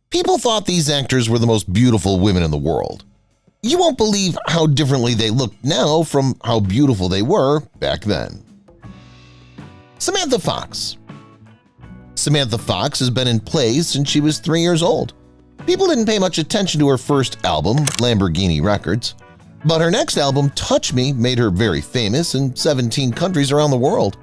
People thought these actors were the most beautiful women in the world. You won't believe how differently they look now from how beautiful they were back then. Samantha Fox. Samantha Fox has been in plays since she was 3 years old. People didn't pay much attention to her first album, Lamborghini Records, but her next album, Touch Me, made her very famous in 17 countries around the world.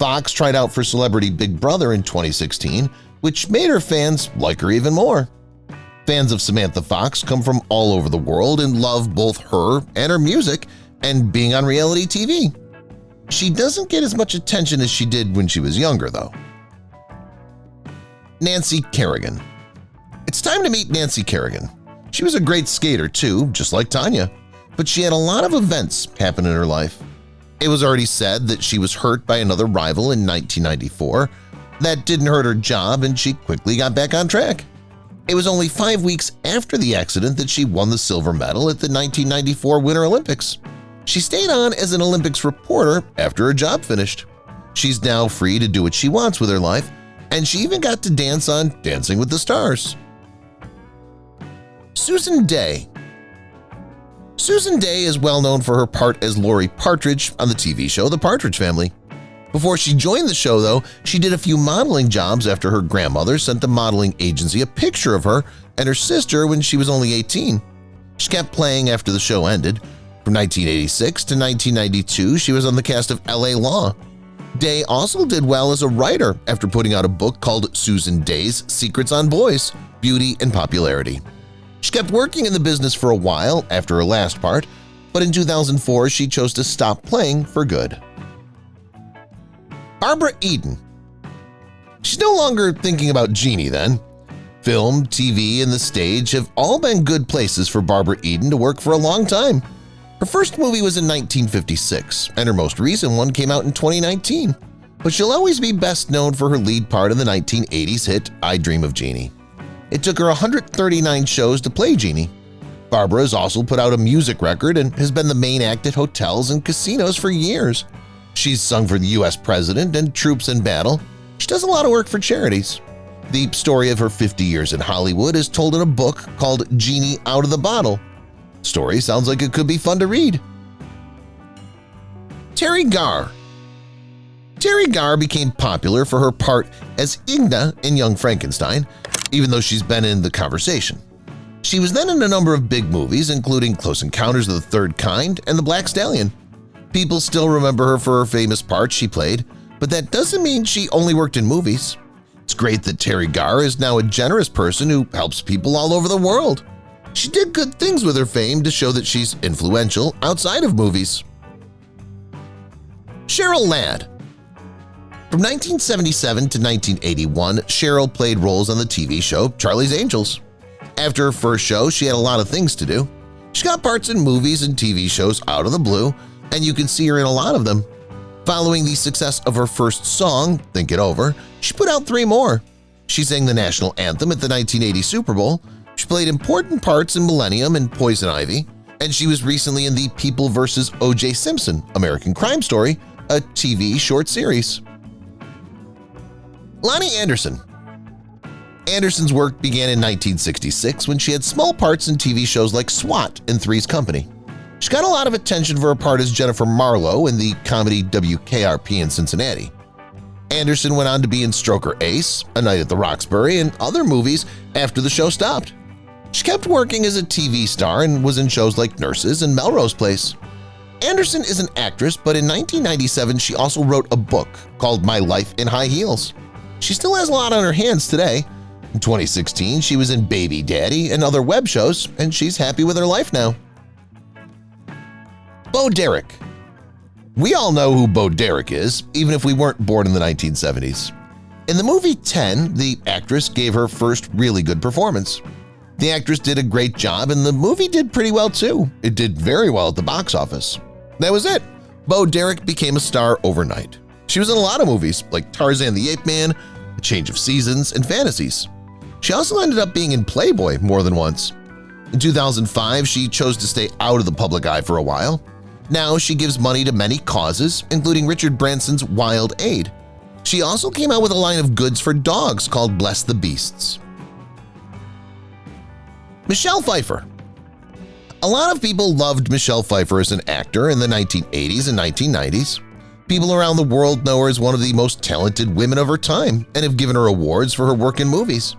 Fox tried out for Celebrity Big Brother in 2016, which made her fans like her even more. Fans of Samantha Fox come from all over the world and love both her and her music and being on reality TV. She doesn't get as much attention as she did when she was younger, though. Nancy Kerrigan. It's time to meet Nancy Kerrigan. She was a great skater too, just like Tanya, but she had a lot of events happen in her life. It was already said that she was hurt by another rival in 1994. That didn't hurt her job and she quickly got back on track. It was only 5 weeks after the accident that she won the silver medal at the 1994 Winter Olympics. She stayed on as an Olympics reporter after her job finished. She's now free to do what she wants with her life, and she even got to dance on Dancing with the Stars. Susan Dey. Susan Dey is well known for her part as Lori Partridge on the TV show The Partridge Family. Before she joined the show, though, she did a few modeling jobs after her grandmother sent the modeling agency a picture of her and her sister when she was only 18. She kept playing after the show ended. From 1986 to 1992, she was on the cast of LA Law. Dey also did well as a writer after putting out a book called Susan Dey's Secrets on Boys, Beauty and Popularity. She kept working in the business for a while after her last part, but in 2004 she chose to stop playing for good. Barbara Eden. She's no longer thinking about Jeannie then. Film, TV, and the stage have all been good places for Barbara Eden to work for a long time. Her first movie was in 1956, and her most recent one came out in 2019, but she'll always be best known for her lead part in the 1980s hit I Dream of Jeannie. It took her 139 shows to play Jeannie. Barbara has also put out a music record and has been the main act at hotels and casinos for years. She's sung for the U.S. President and troops in battle. She does a lot of work for charities. The story of her 50 years in Hollywood is told in a book called Jeannie Out of the Bottle. The story sounds like it could be fun to read. Terry Garr. Terry Garr became popular for her part as Igna in Young Frankenstein, even though she's been in The Conversation. She was then in a number of big movies, including Close Encounters of the Third Kind and The Black Stallion. People still remember her for her famous parts she played, but that doesn't mean she only worked in movies. It's great that Terry Garr is now a generous person who helps people all over the world. She did good things with her fame to show that she's influential outside of movies. Cheryl Ladd. From 1977 to 1981, Cheryl played roles on the TV show Charlie's Angels. After her first show, she had a lot of things to do. She got parts in movies and TV shows out of the blue, and you can see her in a lot of them. Following the success of her first song, Think It Over, she put out 3 more. She sang the national anthem at the 1980 Super Bowl, she played important parts in Millennium and Poison Ivy, and she was recently in the People vs. O.J. Simpson American Crime Story, a TV short series. Lonnie Anderson. Anderson's work began in 1966 when she had small parts in TV shows like SWAT and Three's Company. She got a lot of attention for her part as Jennifer Marlowe in the comedy WKRP in Cincinnati. Anderson went on to be in Stroker Ace, A Night at the Roxbury, and other movies after the show stopped. She kept working as a TV star and was in shows like Nurses and Melrose Place. Anderson is an actress, but in 1997 she also wrote a book called My Life in High Heels. She still has a lot on her hands today. In 2016, she was in Baby Daddy and other web shows, and she's happy with her life now. Bo Derek. We all know who Bo Derek is, even if we weren't born in the 1970s. In the movie 10, the actress gave her first really good performance. The actress did a great job, and the movie did pretty well too. It did very well at the box office. That was it. Bo Derek became a star overnight. She was in a lot of movies like Tarzan the Ape Man, A Change of Seasons, and Fantasies. She also ended up being in Playboy more than once. In 2005, she chose to stay out of the public eye for a while. Now she gives money to many causes, including Richard Branson's Wild Aid. She also came out with a line of goods for dogs called Bless the Beasts. Michelle Fifer. A lot of people loved Michelle Fifer as an actor in the 1980s and 1990s. People around the world know her as one of the most talented women of her time and have given her awards for her work in movies.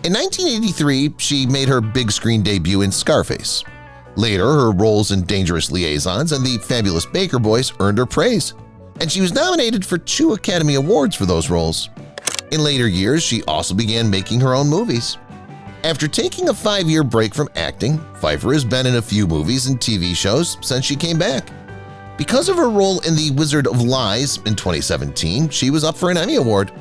In 1983, she made her big screen debut in Scarface. Later, her roles in Dangerous Liaisons and The Fabulous Baker Boys earned her praise, and she was nominated for 2 Academy Awards for those roles. In later years, she also began making her own movies. After taking a 5-year break from acting, Fifer has been in a few movies and TV shows since she came back. Because of her role in The Wizard of Lies in 2017, she was up for an Emmy Award.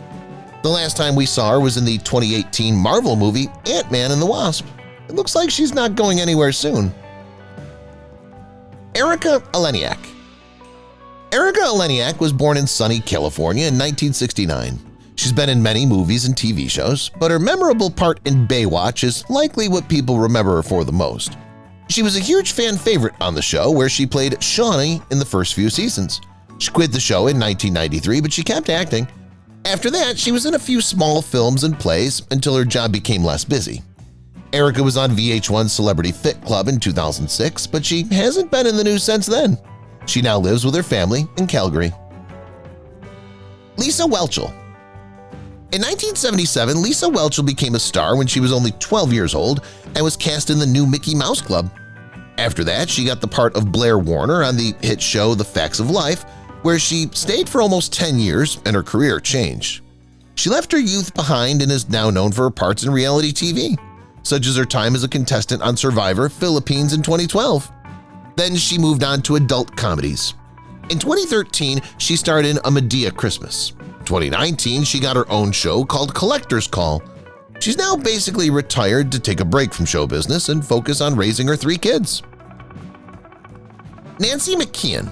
The last time we saw her was in the 2018 Marvel movie Ant-Man and the Wasp. It looks like she's not going anywhere soon. Erika Eleniak. Erika Eleniak was born in sunny California in 1969. She's been in many movies and TV shows, but her memorable part in Baywatch is likely what people remember her for the most. She was a huge fan favorite on the show where she played Shawnee in the first few seasons. She quit the show in 1993, but she kept acting. After that, she was in a few small films and plays until her job became less busy. Erika was on VH1's Celebrity Fit Club in 2006, but she hasn't been in the news since then. She now lives with her family in Calgary. Lisa Whelchel. In 1977, Lisa Whelchel became a star when she was only 12 years old and was cast in the new Mickey Mouse Club. After that, she got the part of Blair Warner on the hit show The Facts of Life, where she stayed for almost 10 years and her career changed. She left her youth behind and is now known for her parts in reality TV, such as her time as a contestant on Survivor Philippines in 2012. Then she moved on to adult comedies. In 2013, she starred in A Medea Christmas. In 2019, she got her own show called Collector's Call. She's now basically retired to take a break from show business and focus on raising her 3 kids. Nancy McKeon.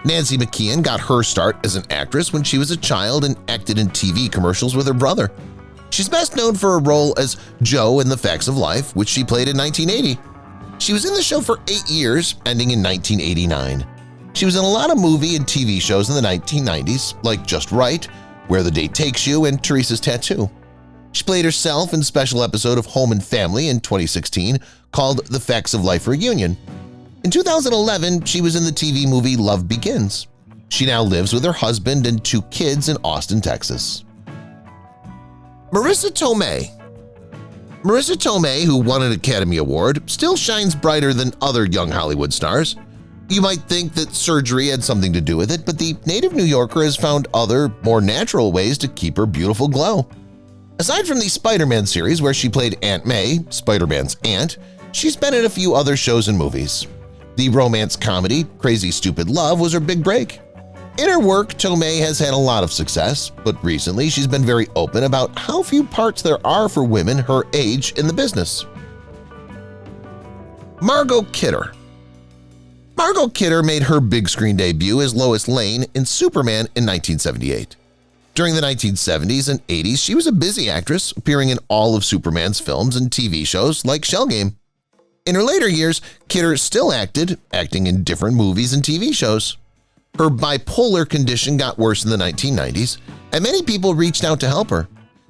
Nancy McKeon got her start as an actress when she was a child and acted in TV commercials with her brother. She's best known for her role as Jo in The Facts of Life, which she played in 1980. She was in the show for 8 years, ending in 1989. She was in a lot of movie and TV shows in the 1990s, like Just Right, Where the Day Takes You, and Teresa's Tattoo. She played herself in a special episode of Home and Family in 2016 called The Facts of Life Reunion. In 2011, she was in the TV movie Love Begins. She now lives with her husband and 2 kids in Austin, Texas. Marissa Tomei. Marissa Tomei, who won an Academy Award, still shines brighter than other young Hollywood stars. You might think that surgery had something to do with it, but the native New Yorker has found other, more natural ways to keep her beautiful glow. Aside from the Spider-Man series where she played Aunt May, Spider-Man's aunt, she's been in a few other shows and movies. The romance comedy Crazy Stupid Love was her big break. In her work, Tomei has had a lot of success, but recently she's been very open about how few parts there are for women her age in the business. Margot Kidder. Margot Kidder made her big screen debut as Lois Lane in Superman in 1978. During the 1970s and 80s, she was a busy actress, appearing in all of Superman's films and TV shows like Shell Game. In her later years, Kidder still acted, acting in different movies and TV shows. Her bipolar condition got worse in the 1990s, and many people reached out to help her.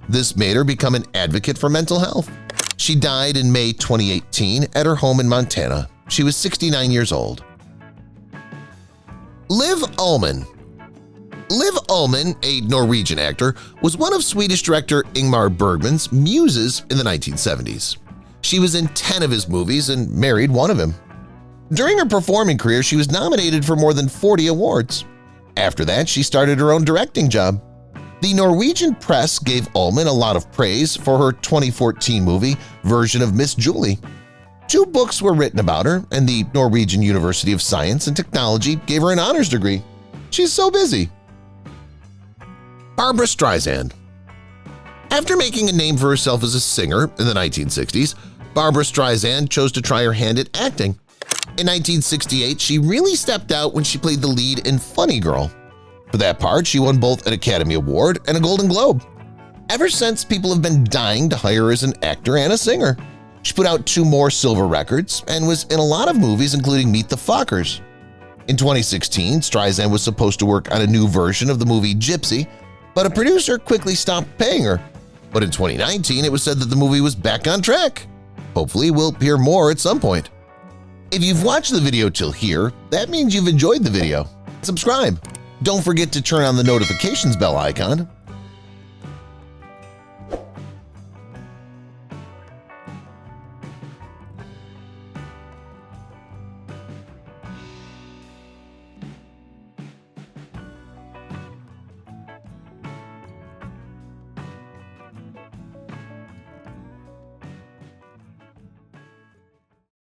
This made her become an advocate for mental health. She died in May 2018 at her home in Montana. She was 69 years old. Liv Alman. Liv Alman, a Norwegian actor, was one of Swedish director Ingmar Bergman's muses in the 1970s. She was in 10 of his movies and married one of them. During her performing career, she was nominated for more than 40 awards. After that, she started her own directing job. The Norwegian press gave Alman a lot of praise for her 2014 movie version of Miss Julie. 2 books were written about her, and the Norwegian University of Science and Technology gave her an honors degree. She's so busy. Barbra Streisand. After making a name for herself as a singer in the 1960s, Barbra Streisand chose to try her hand at acting. In 1968, she really stepped out when she played the lead in Funny Girl. For that part, she won both an Academy Award and a Golden Globe. Ever since, people have been dying to hire her as an actor and a singer. She put out 2 more silver records and was in a lot of movies including Meet the Fockers. In 2016, Streisand was supposed to work on a new version of the movie Gypsy, but a producer quickly stopped paying her. But in 2019, it was said that the movie was back on track. Hopefully we'll hear more at some point. If you've watched the video till here, that means you've enjoyed the video. Subscribe. Don't forget to turn on the notifications bell icon